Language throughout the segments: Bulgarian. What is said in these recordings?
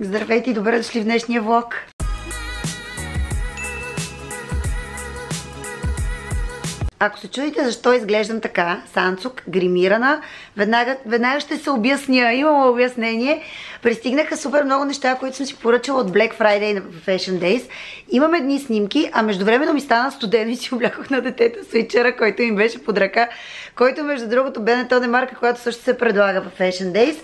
Здравейте и добре дошли в днешния влог. Ако се чудите защо изглеждам така, санцук, гримирана, веднага ще се обясня. Имам обяснение. Пристигнаха супер много неща, които съм си поръчала от Black Friday в Fashion Days. Имам едни снимки, а междувременно ми стана студено и си облякох на детето свичера, който им беше под ръка, който между другото Benetton е марка, която също се предлага в Fashion Days.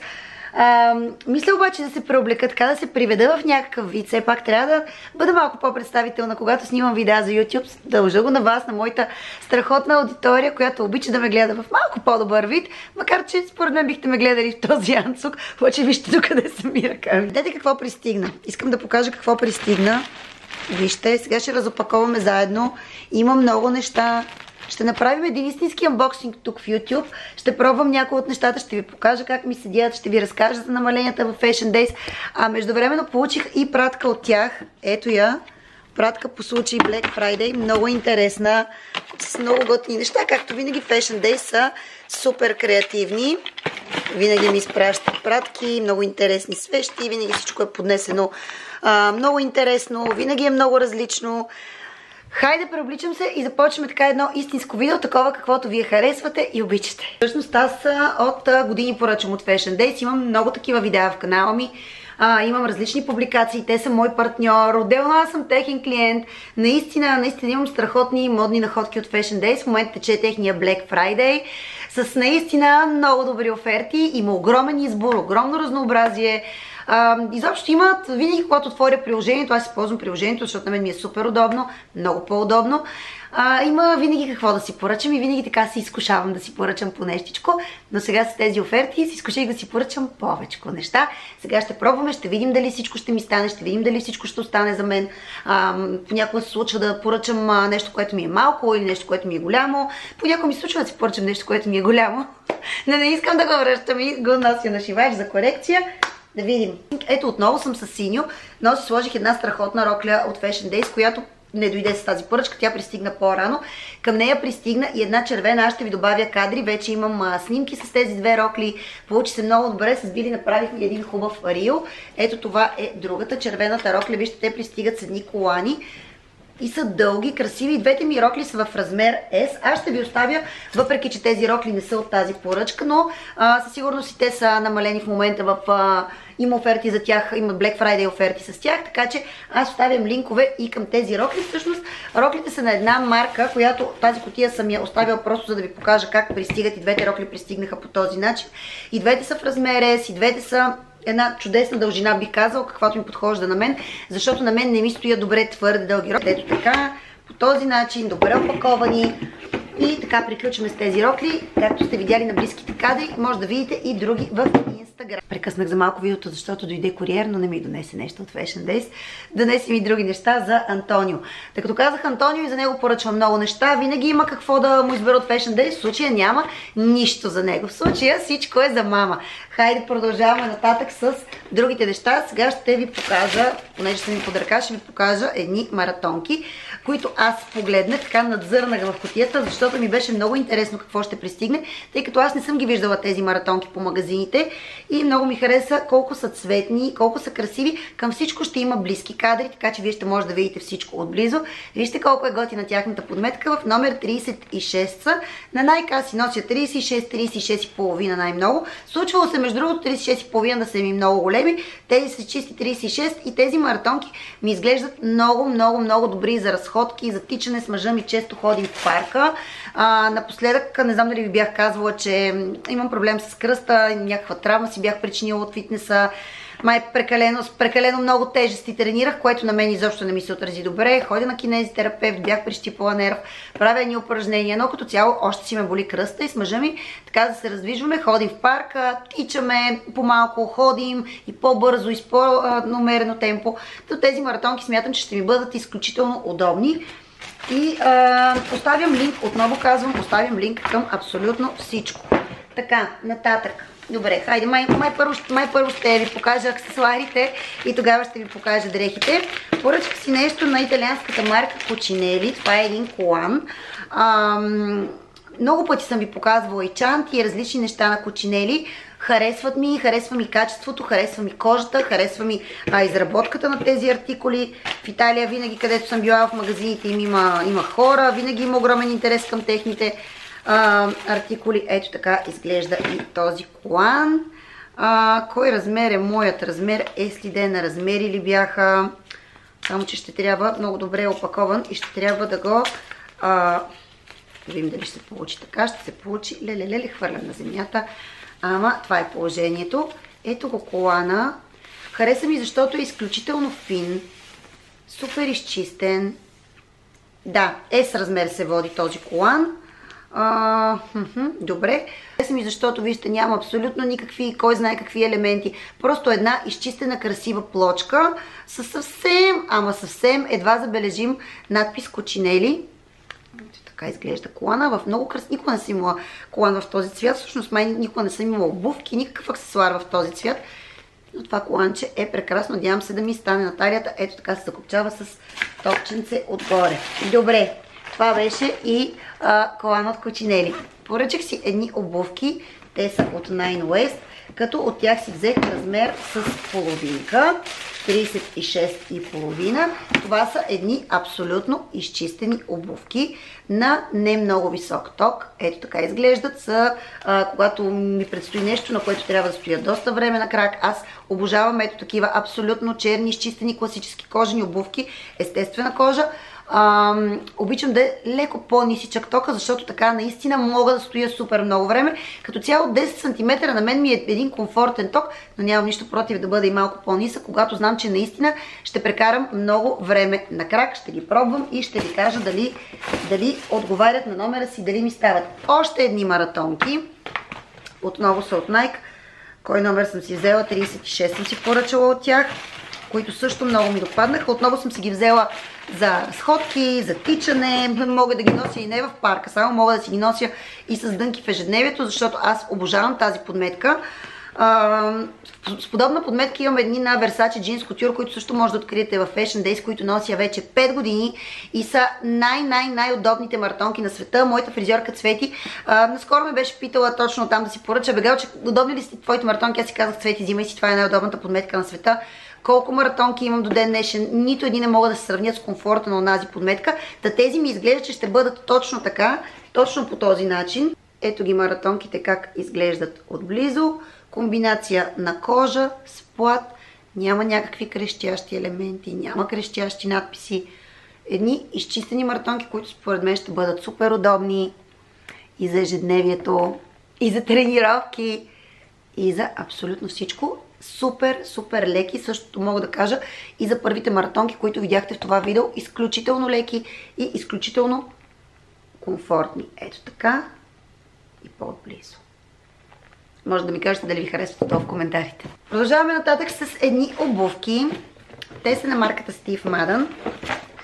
Мисля обаче да се преоблека, така да се приведа в някакъв вид. Все пак трябва да бъда малко по-представителна, когато снимам видеа за YouTube. Дължа го на вас, на моята страхотна аудитория, която обича да ме гледа в малко по-добър вид, макар че според мен бихте ме гледали в този анцук. Обаче вижте докъде са ми ръкави. Видете какво пристигна. Искам да покажа какво пристигна. Вижте, сега ще разопаковаме заедно. Има много неща. Ще направим един истински анбоксинг тук в YouTube. Ще пробвам някои от нещата, ще ви покажа как ми седят, ще ви разкажа за намаленията в Fashion Days. А междувременно получих и пратка от тях. Ето я. Пратка по случай Black Friday. Много интересна. С много готини неща. Както винаги Fashion Days са супер креативни. Винаги ми изпращат пратки, много интересни свещи. Винаги всичко е поднесено много интересно. Винаги е много различно. Хайде, преобличам се и започваме така едно истинско видео, такова каквото вие харесвате и обичате. Всъщност аз от години поръчвам от Fashion Days, имам много такива видеа в канала ми, имам различни публикации, те са мой партньор, отделно аз съм техен клиент, наистина имам страхотни модни находки от Fashion Days, в момента тече техния Black Friday, с наистина много добри оферти, има огромен избор, огромно разнообразие. Изобщо имат, винаги когато отворя приложението, аз използвам приложението, защото на мен ми е супер удобно, много по-удобно. Има винаги какво да си поръчам и винаги така се изкушавам да си поръчам по нещичко, но сега с тези оферти си изкуших да си поръчам повечко неща. Сега ще пробваме, ще видим дали всичко ще ми стане, ще видим дали всичко ще остане за мен. Понякога се случва да поръчам нещо, което ми е малко или нещо, което ми е голямо. Понякога ми се случва да си поръчам нещо, което ми е голямо. Не искам да го връщам и го нося на шивач за корекция. Да видим. Ето отново съм с синьо, но си сложих една страхотна рокля от Fashion Days, която не дойде с тази поръчка, тя пристигна по-рано. Към нея пристигна и една червена, аз ще ви добавя кадри, вече имам снимки с тези две рокли. Получи се много добре, с Били направихме един хубав рил. Ето това е другата червената рокля, вижте, те пристигат с едни колани. И са дълги, красиви. И двете ми рокли са в размер S. Аз ще ви оставя, въпреки че тези рокли не са от тази поръчка, но със сигурност и те са намалени в момента има оферти за тях, има Black Friday оферти с тях, така че аз оставям линкове и към тези рокли. Всъщност роклите са на една марка, която тази кутия съм я оставила просто за да ви покажа как пристигат и двете рокли пристигнаха по този начин. И двете са в размер S, и двете са една чудесна дължина, бих казала, каквато ми подхожда на мен, защото на мен не ми стоят добре твърде дълги рокли. Ето така, по този начин, добре опаковани. И така приключваме с тези рокли. Както сте видяли на близките кадри, може да видите и други в Instagram. Прекъснах за малко видеото, защото дойде куриер, но не ми донесе нещо от Fashion Days. Донесе ми други неща за Антонио. Тъй като казах Антонио и за него поръчвам много неща, винаги има какво да му избера от Fashion Days. В случая няма нищо за него. В случая всичко е за мама. Хайде продължаваме нататък с другите неща. Сега ще ви покажа, понеже съм ми под ръка, ще ви покажа едни маратонки, които аз погледнах, така надзърнах в кутията, защото ми беше много интересно какво ще пристигне, тъй като аз не съм ги виждала тези маратонки по магазините и много ми хареса колко са цветни, колко са красиви. Към всичко ще има близки кадри, така че вие ще може да видите всичко отблизо. Вижте колко е готина тяхната подметка. В номер 36 са. На най-каси нося 36, 36,5 най-много. Случвало се между другото 36,5 да са ми много големи. Тези са чисти 36 и тези маратонки ми изглеждат много добри за разходки, за тичане с мъжа ми. Често ходим в парка. Напоследък, не знам дали ви бях казвала, че имам проблем с кръста, някаква травма си бях причинила от фитнеса. Май прекалено много тежести тренирах, което на мен изобщо не ми се отрази добре. Ходя на кинезитерапевт, бях прищипала нерв, правя едни упражнения, но като цяло още си ме боли кръста и с мъжа ми така да се раздвижваме, ходим в парка, тичаме по-малко, ходим и по-бързо и с по-намерено темпо. То тези маратонки смятам, че ще ми бъдат изключително удобни. И оставям линк, отново казвам, оставям линк към абсолютно всичко. Така, нататък. Добре, хайде, май първо ще ви покажа аксесуарите и тогава ще ви покажа дрехите. Поръчах си нещо на италианската марка Cucinelli. Това е един колан. Много пъти съм ви показвала и чанти и различни неща на Cucinelli. харесва ми качеството, харесва ми кожата, харесва ми изработката на тези артикули. В Италия винаги, където съм била в магазините им има хора, винаги има огромен интерес към техните артикули. Ето така изглежда и този колан. Кой размер е моят размер? Следен на размери ли бяха? Само че ще трябва, много добре опакован и ще трябва да го... да видим дали ще се получи така. Ще се получи. Леле, хвърлям на земята. Ама това е положението. Ето го колана. Хареса ми, защото е изключително фин. Супер изчистен. Да, S размер се води този колан. Добре. Хареса ми, защото вижте, няма абсолютно никакви, кой знае какви елементи. Просто една изчистена красива плочка с съвсем едва забележим надпис Кочинели. Така изглежда колана. В много красиво. Никога не съм имала колан в този цвят. Всъщност май никога не съм имала обувки, никакъв аксесуар в този цвят. Но това коланче е прекрасно. Надявам се да ми стане на талията. Ето така се закопчава с топченце отгоре. Добре. Това беше и колан от Кочинели. Поръчах си едни обувки. Те са от Nine West, като от тях си взех размер с половинка. 36,5. Това са едни абсолютно изчистени обувки на не много висок ток. Ето така изглеждат. Когато ми предстои нещо, на което трябва да стоя доста време на крак. Аз обожавам ето такива абсолютно черни, изчистени класически кожени обувки. Естествена кожа. Обичам да е леко по-нисичък тока, защото така наистина мога да стоя супер много време. Като цяло 10 см на мен ми е един комфортен ток, но нямам нищо против да бъде и малко по-нисък, когато знам, че наистина ще прекарам много време на крак. Ще ги пробвам и ще ви кажа дали отговарят на номера си, дали ми стават. Още едни маратонки. Отново са от Nike. Кой номер съм си взела? 36 съм си поръчала от тях, които също много ми допаднаха. Отново съм си ги взела за разходки, за тичане. Мога да ги нося и не в парка, само мога да си ги нося и с дънки в ежедневието, защото аз обожавам тази подметка. С подобна подметка имам едни на Versace Jeans Couture, които също може да откриете в Fashion Days, които нося вече 5 години и са най-удобните маратонки на света. Моята фризьорка Цвети наскоро ме беше питала точно там да си поръча. Бегалче, удобни ли си твоите маратонки? Аз си казах: Цвети, взимай си, това е най-удобната подметка на света. Колко маратонки имам до ден днешен, нито един не могат да се сравнят с комфорта на онази подметка. Та тези ми изглежда, че ще бъдат точно така, точно по този начин. Ето ги маратонките как изглеждат отблизо. Комбинация на кожа с плат. Няма някакви крещящи елементи, няма крещящи надписи. Едни изчистени маратонки, които според мен ще бъдат супер удобни и за ежедневието, и за тренировки, и за абсолютно всичко. Супер леки, същото мога да кажа и за първите маратонки, които видяхте в това видео. Изключително леки и изключително комфортни. Ето така и по-отблизо. Може да ми кажете дали ви харесват това в коментарите. Продължаваме нататък с едни обувки. Те са на марката Steve Madden,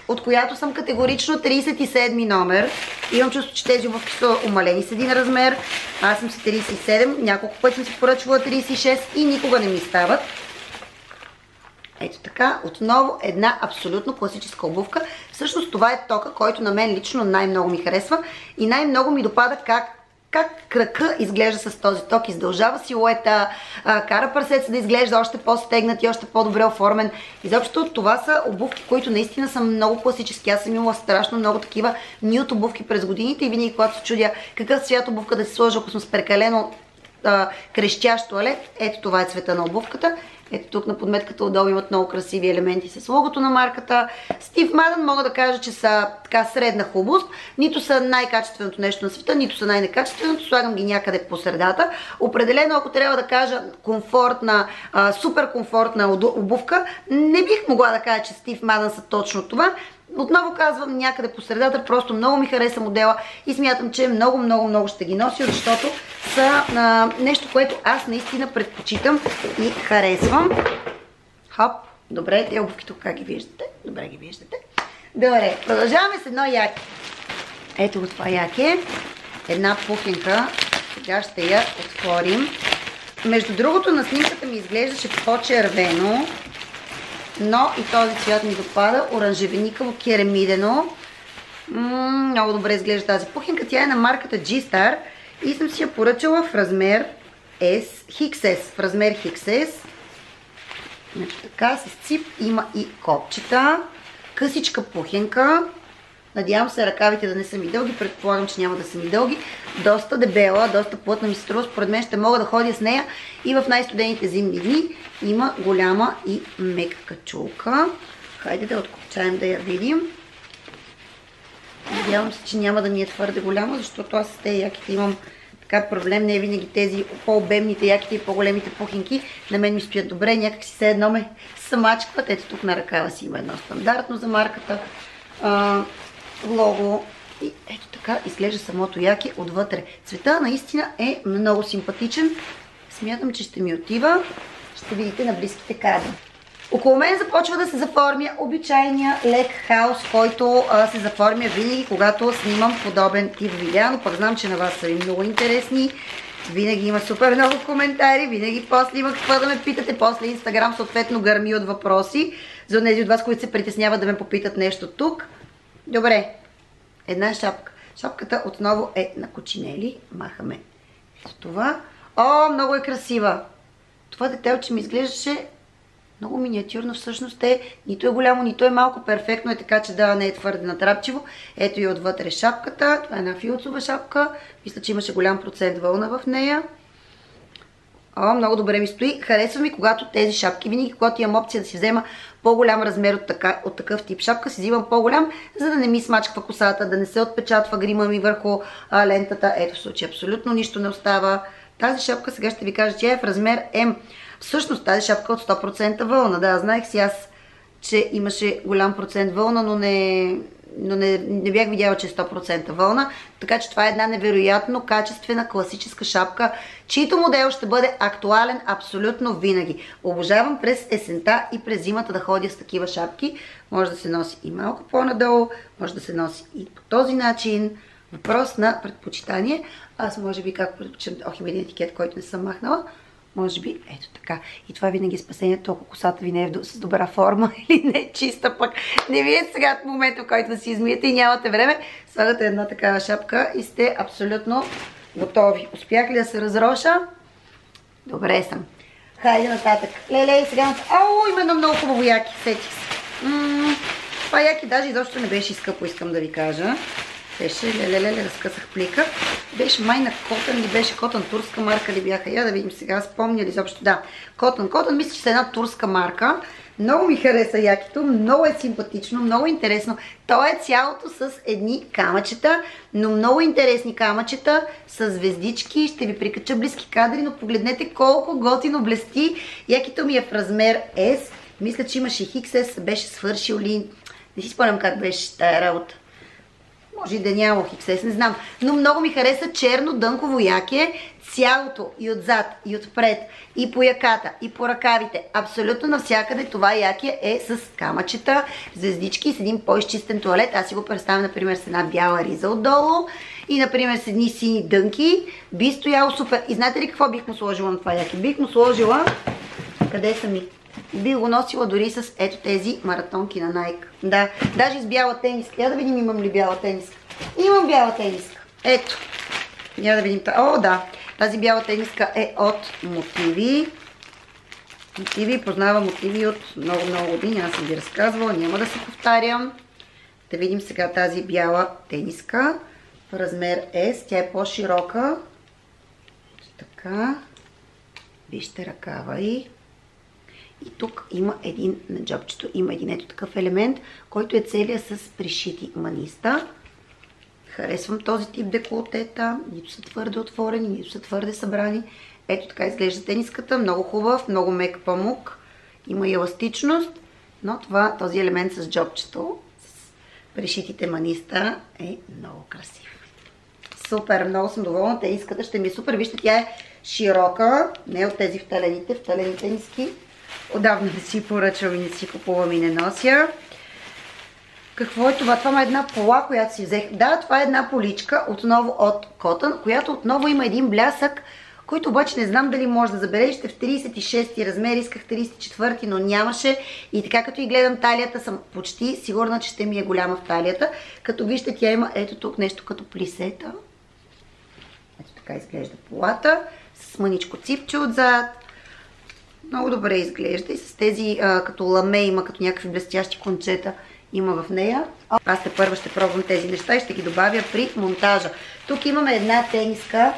от която съм категорично 37 номер. Имам чувство, че тези обувки са умалени с един размер. Аз съм си 37, няколко пъти съм си поръчвала 36 и никога не ми стават. Ето така, отново една абсолютно класическа обувка. Всъщност това е тока, който на мен лично най-много ми харесва и най-много ми допада как крака изглежда с този ток, издължава силуета, кара прасеца да изглежда още по-стегнат и още по-добре оформен. Изобщо това са обувки, които наистина са много класически. Аз съм имала страшно много такива нюд обувки през годините и винаги когато се чудя какъв цвят обувка да си сложа, ако съм с прекалено крещящ тоалет, ето това е цвета на обувката. Ето тук на подметката отдолу имат много красиви елементи с логото на марката. Steve Madden мога да кажа, че са така средна хубост. Нито са най-качественото нещо на света, нито са най-некачественото. Слагам ги някъде по средата. Определено, ако трябва да кажа комфортна, супер комфортна обувка, не бих могла да кажа, че Steve Madden са точно това. Отново казвам, някъде по средата, просто много ми хареса модела и смятам, че много ще ги нося, защото са нещо, което аз наистина предпочитам и харесвам. Хоп, добре, те обувки тук как ги виждате? Добре ги виждате. Добре, продължаваме с едно яке. Ето го това яке. Една пухинка. Сега ще я отворим. Между другото, на снимката ми изглеждаше по-червено, но и този цвят ми допада. Оранжевеникаво керамидено. Много добре изглежда тази пухинка. Тя е на марката G-Star и съм си я поръчала в размер XS, в размер XS. Така, с цип, има и копчета, късичка пухенка. Надявам се ръкавите да не са ми дълги, предполагам, че няма да са ми дълги. Доста дебела, доста плътна ми се струва, според мен ще мога да ходя с нея и в най-студените зимни дни. Има голяма и мека качулка. Хайде да откопчаем да я видим. Надявам се, че няма да ми е твърде голяма, защото аз с тези яките имам така проблем. Не винаги тези по-обемните яките и по-големите пухинки на мен ми стоят добре. Някак си все едно ме самачкват. Ето тук на ръкава си има едно стандартно за марката лого. И ето така изглежда самото яке отвътре. Цвета наистина е много симпатичен. Смятам, че ще ми отива. Ще видите на близките кадри. Около мен започва да се заформя обичайния лек хаос, който се заформя винаги, когато снимам подобен тип видео, но пък знам, че на вас са ви много интересни. Винаги има супер много коментари, винаги после има какво да ме питате, после Инстаграм съответно гърми от въпроси, за тези от вас, които се притесняват да ме попитат нещо тук. Добре, една шапка. Шапката отново е на кочинели. Махаме ето това. О, много е красива! Това детелче ми изглеждаше много миниатюрно, всъщност нито е голямо, нито е малко, перфектно е така, че да не е твърде натрапчиво. Ето и отвътре шапката, това е една филцова шапка, мисля, че имаше голям процент вълна в нея. О, много добре ми стои. Харесва ми, когато тези шапки, винаги когато имам опция да си взема по-голям размер от такъв тип шапка, си взимам по-голям, за да не ми смачква косата, да не се отпечатва грима ми върху лентата. Ето в случай абсолютно нищо не остава. Тази шапка сега ще ви кажа, че е в размер М. Всъщност тази шапка от 100% вълна. Да, знаех си аз, че имаше голям процент вълна, но не бях видяла, че е 100% вълна. Така че това е една невероятно качествена класическа шапка, чийто модел ще бъде актуален абсолютно винаги. Обожавам през есента и през зимата да ходя с такива шапки. Може да се носи и малко по-надолу, може да се носи и по този начин. Въпрос на предпочитание. Аз може би как предпочитам, има един етикет, който не съм махнала. Може би ето така. И това винаги е спасението, ако косата ви не е с добра форма или не е чиста, пък не ви е сега в момента, в който да си измиете и нямате време. Слагате една такава шапка и сте абсолютно готови. Успях ли да се разроша? Добре съм. Хайде нататък. Леле, и сега... Ау, има едно много хубаво яки. Сетих се. Това яки даже изобщо не беше скъпо, искам да ви кажа. Беше, разкъсах плика. Беше май на Котън или беше Котън, турска марка ли бяха? Я да видим сега, спомня ли изобщо? Да, Котън, мисля, че са една турска марка. Много ми хареса якито, много е симпатично, много интересно. То е цялото с едни камъчета, но много интересни камъчета с звездички. Ще ви прикача близки кадри, но погледнете колко готино блести. Якито ми е в размер S. Мисля, че имаше XS, беше свършил ли. Не си спомням как беше тая работа. Може и да няма XS, не знам. Но много ми хареса черно дънково яке. Цялото и отзад, и отпред, и по яката, и по ръкавите. Абсолютно навсякъде това яке е с камъчета, звездички и с един по-изчистен туалет. Аз си го представям, например, с една бяла риза отдолу и, например, с едни сини дънки. Би стояло супер. И знаете ли какво бих му сложила на това яке? Бих му сложила... Къде са ми? Би го носила дори с ето тези маратонки на Nike. Да, даже с бяла тениска. Я да видим имам ли бяла тениска. Имам бяла тениска. Ето. Я да видим. О, да. Тази бяла тениска е от Мотиви. Познавам Мотиви от много години. Аз съм ви разказвала. Няма да се повтарям. Да видим сега тази бяла тениска. В размер S. Тя е по-широка. Така. Вижте ръкава и... И тук има един, на джобчето има един ето такъв елемент, който е целия с пришити маниста. Харесвам този тип деколтета, нито са твърде отворени, нито са твърде събрани. Ето така изглежда тениската, много хубав, много мек памук, има и еластичност, но този елемент с джобчето, с пришитите маниста е много красив. Супер, много съм доволна, тениската ще ми е супер, вижте тя е широка, не от тези вталените тениски. Отдавна не си поръчвам и не си купувам и не нося. Какво е това? Това е една пола, която си взех. Да, това е една поличка, отново от Котън, която отново има един блясък, който обаче не знам дали може да забележите. В 36 размер, исках 34, но нямаше. И така като и гледам талията, съм почти сигурна, че ще ми е голяма в талията. Като вижте, тя има ето тук нещо като плисета. Ето така изглежда полата. с мъничко ципче отзад. Много добре изглежда и с тези като ламе има, като някакви блестящи кончета има в нея. Аз тепърва ще пробвам тези неща и ще ги добавя при монтажа. Тук имаме една тениска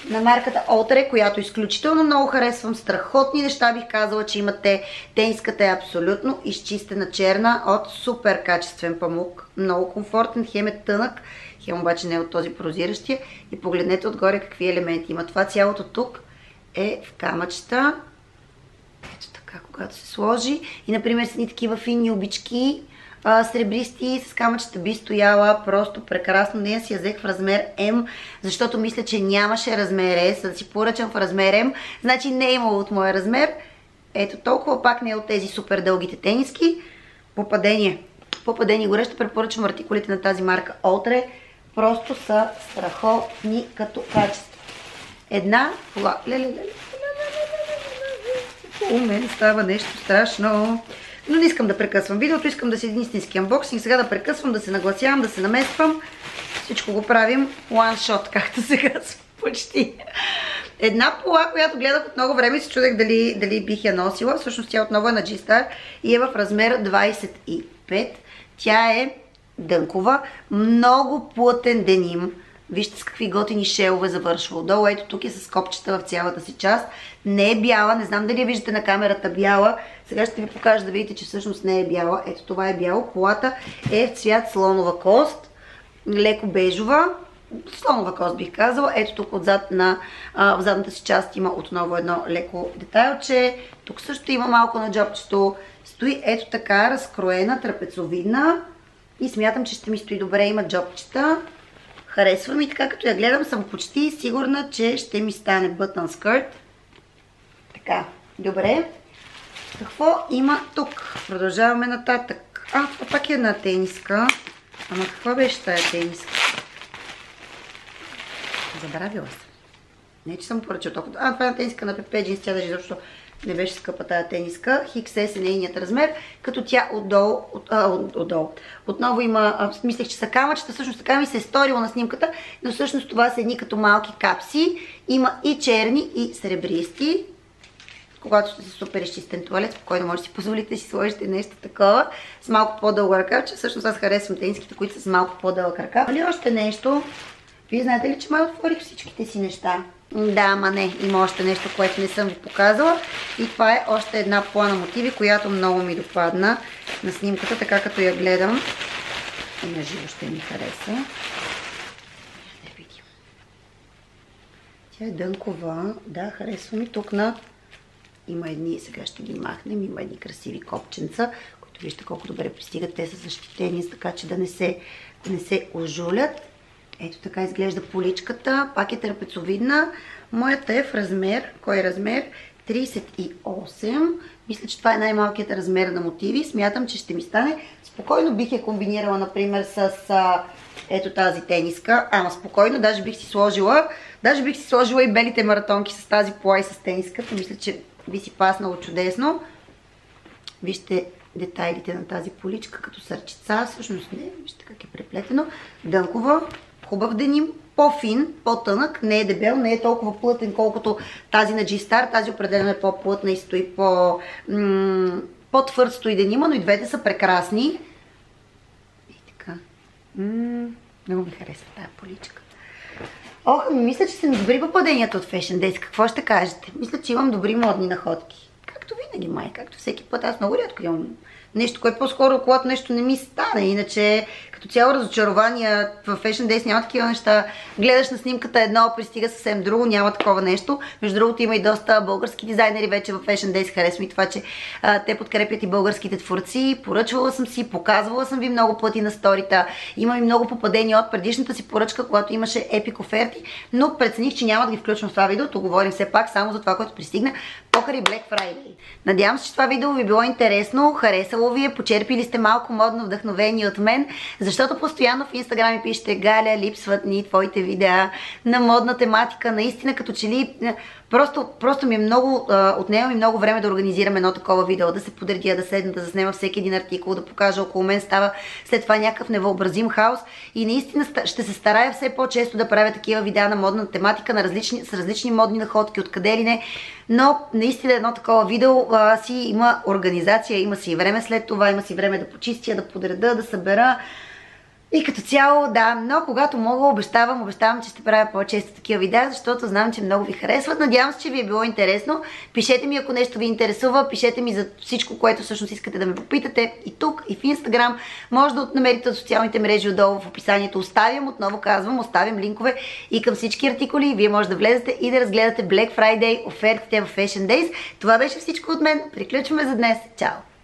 на марката Outre, която изключително много харесвам. Страхотни неща бих казала, че имате. Тениската е абсолютно изчистена черна от супер качествен памук. Много комфортен, хем е тънък, хем обаче не е от този прозиращия. И погледнете отгоре какви елементи има. Това цялото тук е в камъчета. Ето така, когато се сложи. И, например, с едни такива финни обички, сребристи, с камъчета би стояла просто прекрасно. Нея си я взех в размер М, защото мисля, че нямаше размер S, за да си поръчам в размер М. Значи не е имало от моя размер. Ето толкова, пак не е от тези супер дългите тениски. Попадение. Попадение горе, ще препоръчам артикулите на тази марка Outre. Просто са страхотни като качество. Една кола. У мен става нещо страшно. Но не искам да прекъсвам видеото, искам да си един истински анбоксинг. Сега да прекъсвам, да се нагласявам, да се намествам. Всичко го правим one shot, както се казва почти. Една пола, която гледах от много време и се чудех дали бих я носила. Всъщност тя отново е на G-Star и е в размер 25. Тя е дънкова, много плътен деним. Вижте с какви готини шелове завършва отдолу. Ето тук е с копчета в цялата си част. Не е бяла, не знам дали я виждате на камерата бяла. Сега ще ви покажа да видите, че всъщност не е бяла. Ето това е бяло. Полата е в цвят слонова кост. Леко бежова. Слонова кост бих казала. Ето тук отзад в задната си част има отново едно леко детайлче. Тук също има малко на джобчето. Стои ето така, разкроена, трапецовидна. И смятам, че ще ми стои добре. Има джобчета. Харесвам и така, като я гледам, съм почти сигурна, че ще ми стане button skirt. Така, добре. Какво има тук? Продължаваме нататък. Това пак е една тениска. Ама каква беше тая тениска? Забравила съм. Не, че съм поръчала толкова. Това е една тениска на PP Jeans, тя даже защото не беше скъпа тая тениска. XS е нейният размер, като тя отдолу. Отново има, мислех, че са камъчета, всъщност така ми се е сторила на снимката, но всъщност това са едни като малки капси. Има и черни, и сребристи. Когато сте си супер изчистен туалет, спокойно може да си позволите да си сложите нещо такова с малко по-дълга ръкавче. Всъщност аз харесвам тениските, които са с малко по-дълъг ръкав. Или още нещо? Вие знаете ли, че май отворих всичките си неща? Да, ама не. Има още нещо, което не съм ви показала. И това е още една пола на мотиви, която много ми допадна на снимката, така като я гледам. И на живо ще ми хареса. Да видим. Тя е дънкова. Да, харесва ми. Тук има едни, сега ще ги махнем, има едни красиви копченца, които вижте колко добре пристигат. Те са защитени, така че да не се ожулят. Ето така изглежда поличката. Пак е трапецовидна. Моята е в размер, кой е размер? 38. Мисля, че това е най-малкият размер на мотиви. Смятам, че ще ми стане. Спокойно бих я комбинирала, например, с ето тази тениска. Ама спокойно, даже бих си сложила и белите маратонки с тази пола и с тениската. Мисля, че би си паснало чудесно. Вижте детайлите на тази поличка, като сърчица. Всъщност не, вижте как е преплетено. Дънкова, хубав деним, по-фин, по-тънък, не е дебел, не е толкова плътен, колкото тази на G-Star. Тази определено е по-плътна и стои по-твърд стои денима, но и двете са прекрасни. И така. Много ми харесва тази поличка. Мисля, че са ми добри попаденията от Fashion Days. Какво ще кажете? Мисля, че имам добри модни находки. Както винаги, май, както всеки път. Аз много рядко имам нещо, което по-скоро, когато нещо не ми стане. Иначе, като цяло разочарования в Fashion Days няма такива неща. Гледаш на снимката едно, пристига съвсем друго, няма такова нещо. Между другото, има и доста български дизайнери вече в Fashion Days. Харесва ми това, че те подкрепят и българските творци. Поръчвала съм си, показвала съм ви много пъти на сторита. Имам и много попадения от предишната си поръчка, когато имаше епик оферти, но прецених, че няма да ги включвам в това видео. Тук говорим все пак само за това, което пристигна покрай Black Friday. Надявам се, че това видео ви било интересно, харесало ви е, почерпили сте малко модно вдъхновение от мен, защото постоянно в Инстаграм ми пишете: Галя, липсват ни твоите видеа на модна тематика. Наистина, като че ли Просто ми е много, отнема ми много време да организирам едно такова видео, да се подредя, да седна, да заснема всеки един артикул, да покажа около мен, става след това някакъв невъобразим хаос и наистина ще се старая все по-често да правя такива видеа на модна тематика, с различни модни находки, откъде ли не, но наистина едно такова видео си има организация, има си и време след това, има си време да почистя, да подреда, да събера. И като цяло, да, но когато мога, обещавам, че ще правя по-често такива видеа, защото знам, че много ви харесват. Надявам се, че ви е било интересно. Пишете ми, ако нещо ви интересува, пишете ми за всичко, което всъщност искате да ме попитате и тук, и в Инстаграм. Може да намерите от социалните мрежи отдолу в описанието. Отново казвам, оставям линкове и към всички артикули. Вие може да влезете и да разгледате Black Friday, офертите в Fashion Days. Това беше всичко от мен. Приключваме за днес. Чао!